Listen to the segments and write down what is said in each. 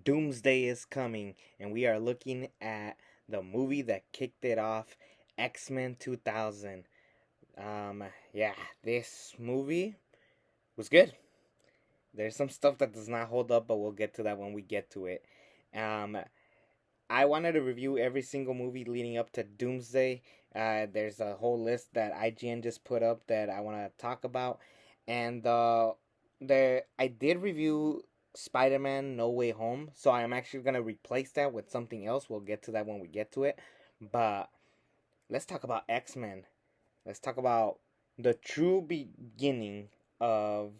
Doomsday is coming, and we are looking at the movie that kicked it off, X-Men 2000. Yeah, this movie was good. There's some stuff that does not hold up, but we'll get to that when we get to it. Um, I wanted to review every single movie leading up to Doomsday. There's a whole list that IGN just put up that I want to talk about, and I did review Spider-Man No Way Home, so I'm actually gonna replace that with something else. We'll get to that when we get to it, but let's talk about X-Men. Let's talk about the true beginning of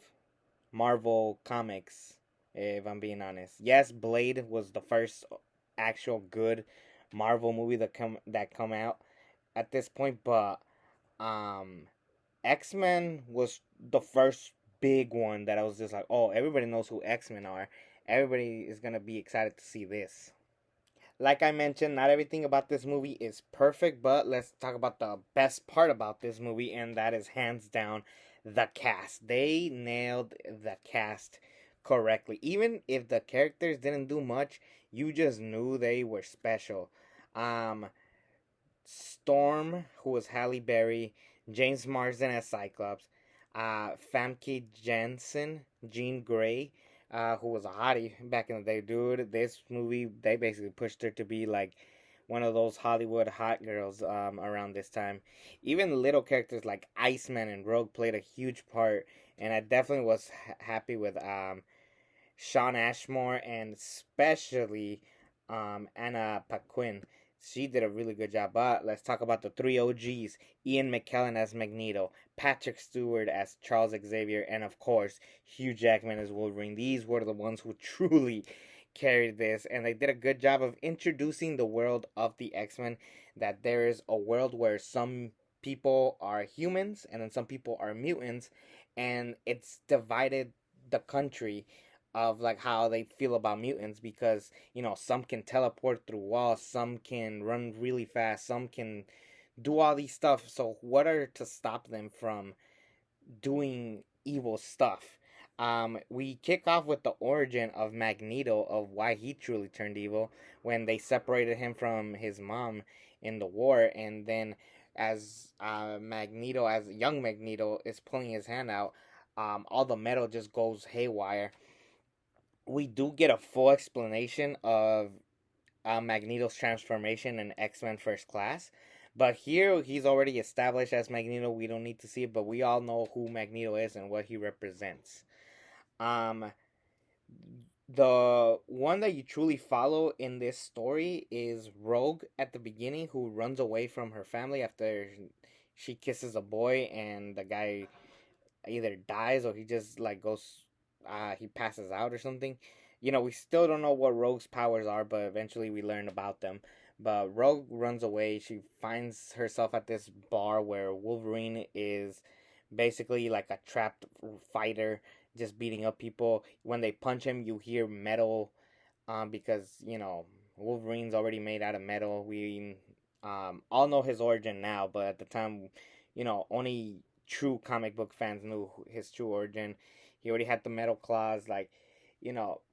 Marvel Comics, if I'm being honest. Yes, Blade was the first actual good Marvel movie that come out at this point, but um X-Men was the first big one that I was just like, "Oh, everybody knows who X-Men are. Everybody is going to be excited to see this." Like I mentioned, not everything about this movie is perfect, but let's talk about the best part about this movie, and that is hands down the cast. They nailed the cast correctly. Even if the characters didn't do much, you just knew they were special. Um, Storm, who was Halle Berry, James Marsden as Cyclops, Famke Janssen, Jean Grey, who was a hottie back in the day, dude. This movie, they basically pushed her to be like one of those Hollywood hot girls around this time. Even little characters like Iceman and Rogue played a huge part, and I definitely was happy with Sean Ashmore and especially Anna Paquin. She did a really good job. But let's talk about the three OGs: Ian McKellen as Magneto, Patrick Stewart as Charles Xavier, and of course Hugh Jackman as Wolverine. These were the ones who truly carried this, and they did a good job of introducing the world of the X-Men. That there is a world where some people are humans and then some people are mutants, and it's divided the country of like how they feel about mutants, because some can teleport through walls, some can run really fast, some can do all these stuff. So what are to stop them from doing evil stuff? We kick off with the origin of Magneto, of why he truly turned evil when they separated him from his mom in the war, and then as Magneto, as young Magneto, is pulling his hand out, all the metal just goes haywire. We do get a full explanation of Magneto's transformation in X-Men First Class. But here he's already established as Magneto. We don't need to see it, but we all know who Magneto is and what he represents. Um, the one that you truly follow in this story is Rogue at the beginning, who runs away from her family after she kisses a boy, and the guy either dies or he just like goes, he passes out or something. We still don't know what Rogue's powers are, but eventually we learn about them. But Rogue runs away. She finds herself at this bar where Wolverine is basically like a trapped fighter, just beating up people. When they punch him, you hear metal, because Wolverine's already made out of metal. We all know his origin now, but at the time, only true comic book fans knew his true origin. He already had the metal claws. Like,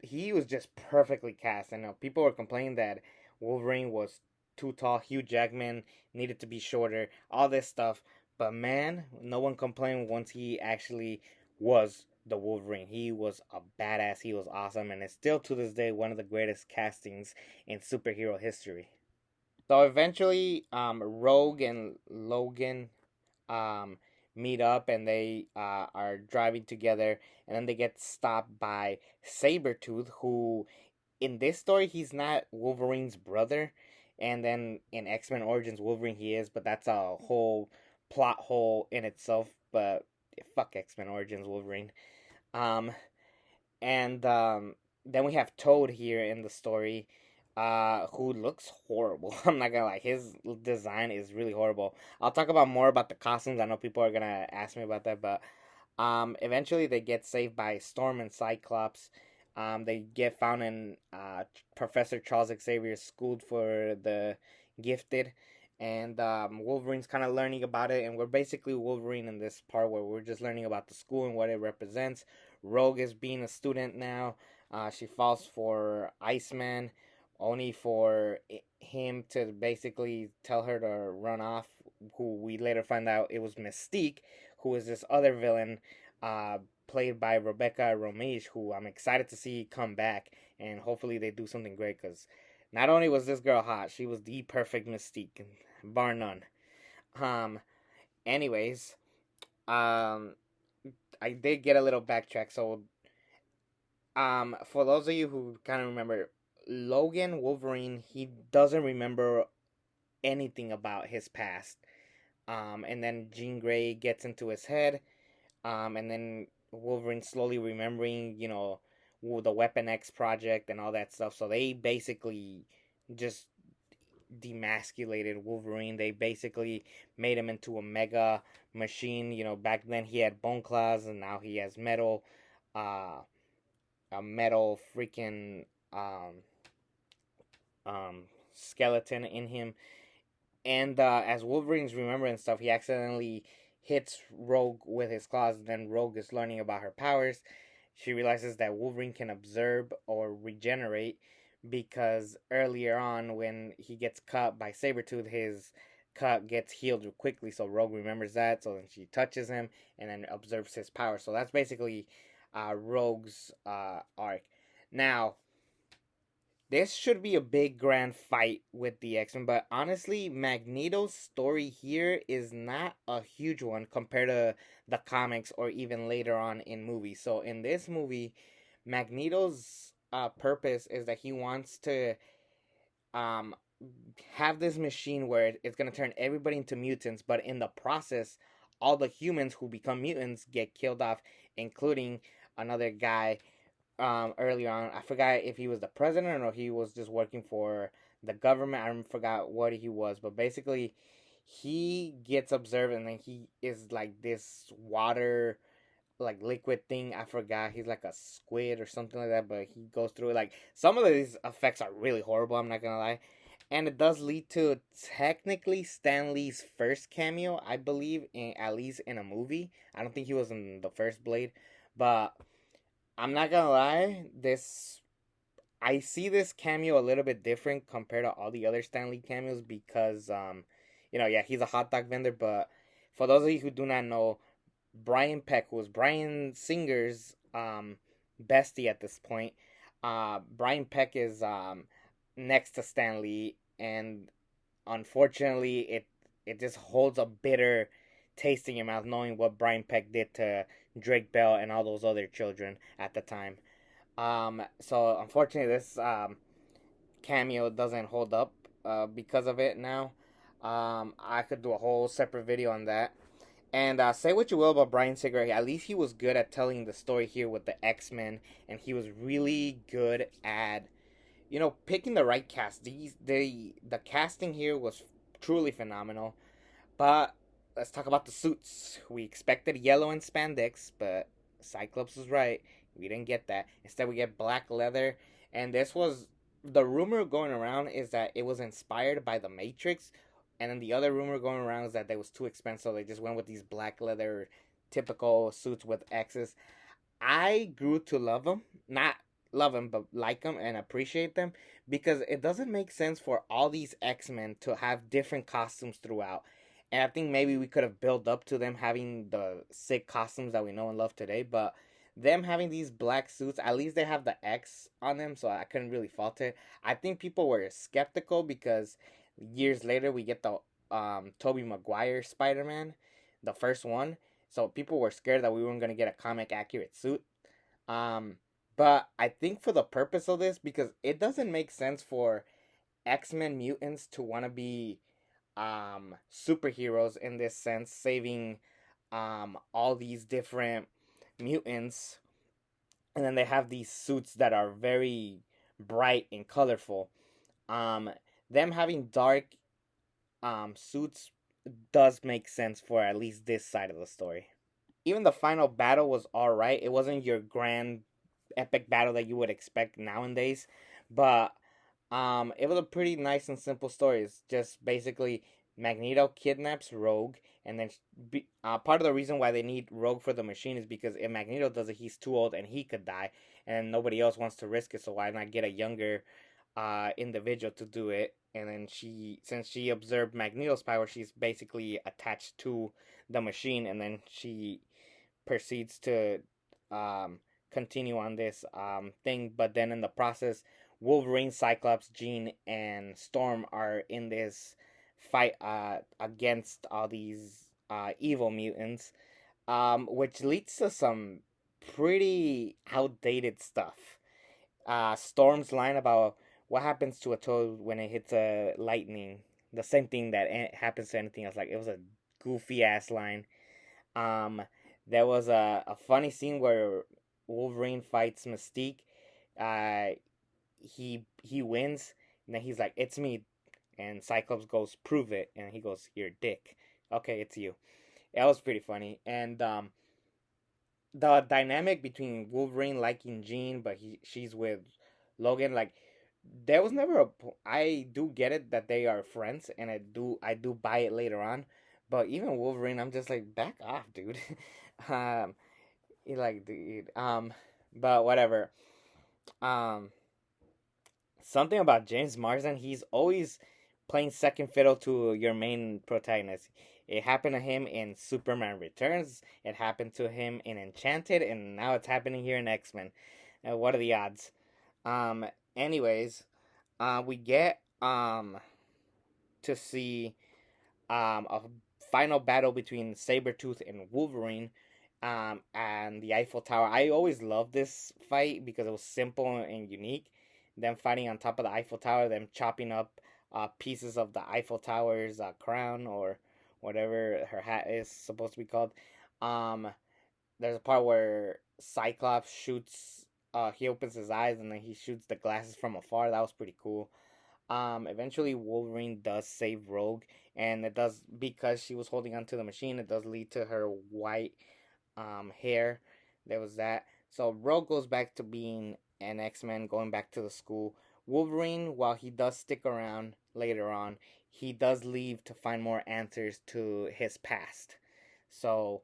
he was just perfectly cast. And people were complaining that Wolverine was too tall. Hugh Jackman needed to be shorter. All this stuff. But man, no one complained once he actually was the Wolverine. He was a badass. He was awesome, and is still to this day one of the greatest castings in superhero history. So eventually, Rogue and Logan um, meet up, and they are driving together, and then they get stopped by Sabretooth, who in this story he's not Wolverine's brother, and then in X-Men Origins Wolverine he is, but that's a whole plot hole in itself. But fuck X-Men Origins Wolverine. Um, and then we have Toad here in the story, who looks horrible. I'm not gonna lie, his design is really horrible. I'll talk about more about the costumes. I know people are gonna ask me about that, but eventually they get saved by Storm and Cyclops. They get found in Professor Charles Xavier's school for the gifted, and Wolverine's kind of learning about it, and we're basically Wolverine in this part where we're just learning about the school and what it represents. Rogue is being a student now. She falls for Iceman, only for him to basically tell her to run off. Who we later find out it was Mystique, who is this other villain, uh, played by Rebecca Romijn, who I'm excited to see come back, and hopefully they do something great. Because not only was this girl hot, she was the perfect Mystique, bar none. Um. Anyways, um, I did get a little backtrack. So, for those of you who kind of remember, Logan Wolverine, he doesn't remember anything about his past. And then Jean Grey gets into his head. And then Wolverine slowly remembering, the Weapon X project and all that stuff. So they basically just demasculated Wolverine. They basically made him into a mega machine. Back then he had bone claws, and now he has metal, uh, a metal freaking skeleton in him. And as Wolverine's remembering stuff, he accidentally hits Rogue with his claws. Then Rogue is learning about her powers. She realizes that Wolverine can absorb or regenerate, because earlier on when he gets cut by Sabretooth, his cut gets healed quickly. So Rogue remembers that. So then she touches him and then observes his power. So that's basically Rogue's arc. Now, this should be a big grand fight with the X-Men, but honestly, Magneto's story here is not a huge one compared to the comics or even later on in movies. So in this movie, Magneto's purpose is that he wants to um, have this machine where it's going to turn everybody into mutants, but in the process, all the humans who become mutants get killed off, including another guy earlier on. I forgot if he was the president or he was just working for the government. I forgot what he was, but basically, he gets observed, and then he is like this water, like liquid thing. I forgot. He's like a squid or something like that, but he goes through it. Like, some of these effects are really horrible, I'm not gonna lie. And it does lead to technically Stan Lee's first cameo, I believe, at least in a movie. I don't think he was in the first Blade, but I'm not gonna lie, this I see this cameo a little bit different compared to all the other Stan Lee cameos, because yeah, he's a hot dog vendor, but for those of you who do not know, Brian Peck, who was Brian Singer's bestie at this point, Brian Peck is next to Stan Lee, and unfortunately, it just holds a bitter taste in your mouth knowing what Brian Peck did to Drake Bell and all those other children at the time. So unfortunately, this cameo doesn't hold up because of it now. I could do a whole separate video on that. And say what you will about Brian Singer, at least he was good at telling the story here with the X-Men, and he was really good at picking the right cast. The casting here was truly phenomenal. But let's talk about the suits. We expected yellow and spandex, but Cyclops was right. We didn't get that. Instead, we get black leather. And this was the rumor going around is that it was inspired by the Matrix. And then the other rumor going around is that they was too expensive. So they just went with these black leather typical suits with X's. I grew to love them. Not love them, but like them and appreciate them, because it doesn't make sense for all these X-Men to have different costumes throughout. And I think maybe we could have built up to them having the sick costumes that we know and love today, but them having these black suits, at least they have the X on them, so I couldn't really fault it. I think people were skeptical because years later we get the Tobey Maguire Spider-Man, the first one. So people were scared that we weren't gonna get a comic accurate suit. Um, but I think for the purpose of this, because it doesn't make sense for X-Men mutants to want to be superheroes in this sense, saving all these different mutants, and then they have these suits that are very bright and colorful. Um, them having dark suits does make sense for at least this side of the story. Even the final battle was alright. It wasn't your grand epic battle that you would expect nowadays, but it was a pretty nice and simple story. It's just basically Magneto kidnaps Rogue, and then part of the reason why they need Rogue for the machine is because if Magneto does it, he's too old and he could die. and nobody else wants to risk it. So why not get a younger individual to do it? And then since she observed Magneto's power, she's basically attached to the machine, and then she proceeds to um, continue on this thing. But then in the process, Wolverine, Cyclops, Jean, and Storm are in this fight against all these evil mutants, which leads to some pretty outdated stuff. Storm's line about what happens to a toad when it hits a lightning, the same thing that happens to anything else. Like, it was a goofy ass line. Um, there was a funny scene where Wolverine fights Mystique. Uh, he wins, and then he's like, "It's me," and Cyclops goes, "Prove it," and he goes, "You're a dick." Okay, it's you. That was pretty funny, and the dynamic between Wolverine liking Jean, but she's with Logan, like, there was never a. I do get it that they are friends, and I do buy it later on, but even Wolverine, I'm just like, back off, dude. um, like, dude, but whatever. Um, something about James Marsden, he's always playing second fiddle to your main protagonist. It happened to him in Superman Returns. It happened to him in Enchanted, and now it's happening here in X Men. What are the odds? Um. Anyways, we get to see a final battle between Sabretooth and Wolverine, and the Eiffel Tower. I always loved this fight because it was simple and unique. Them fighting on top of the Eiffel Tower, them chopping up pieces of the Eiffel Tower's crown, or whatever her hat is supposed to be called. Um, there's a part where Cyclops shoots. He opens his eyes and then he shoots the glasses from afar. That was pretty cool. Eventually Wolverine does save Rogue, and it does, because she was holding onto the machine. It does lead to her white hair. There was that. So Rogue goes back to being an X-Men, going back to the school. Wolverine, while he does stick around later on, he does leave to find more answers to his past. So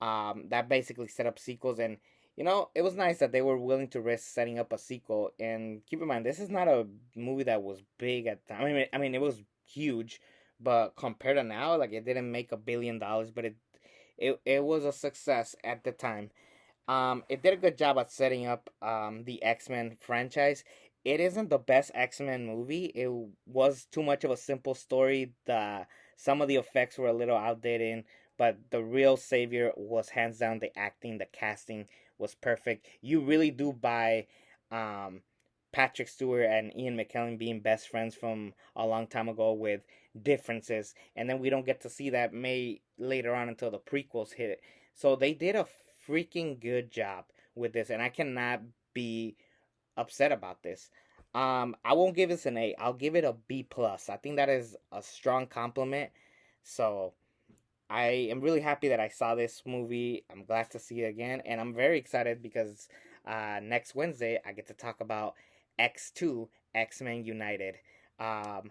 that basically set up sequels, and it was nice that they were willing to risk setting up a sequel. And keep in mind, this is not a movie that was big at the time. I mean, it was huge, but compared to now, like, it didn't make $1 billion, but it was a success at the time. It did a good job at setting up the X Men franchise. It isn't the best X Men movie. It was too much of a simple story. Some of the effects were a little outdated, but the real savior was hands down the acting. The casting was perfect. You really do buy um, Patrick Stewart and Ian McKellen being best friends from a long time ago with differences, and then we don't get to see that may later on until the prequels hit. So they did a freaking good job with this, and I cannot be upset about this. I won't give this an A. I'll give it a B plus. I think that is a strong compliment. So I am really happy that I saw this movie. I'm glad to see it again, and I'm very excited because next Wednesday I get to talk about X2, X Men United. Um,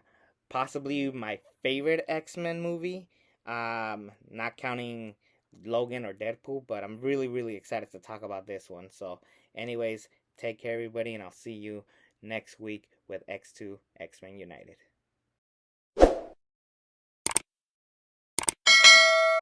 Possibly my favorite X Men movie. Not counting Logan or Deadpool, but I'm really, really excited to talk about this one. So, anyways, take care, everybody, and I'll see you next week with X2, X Men United.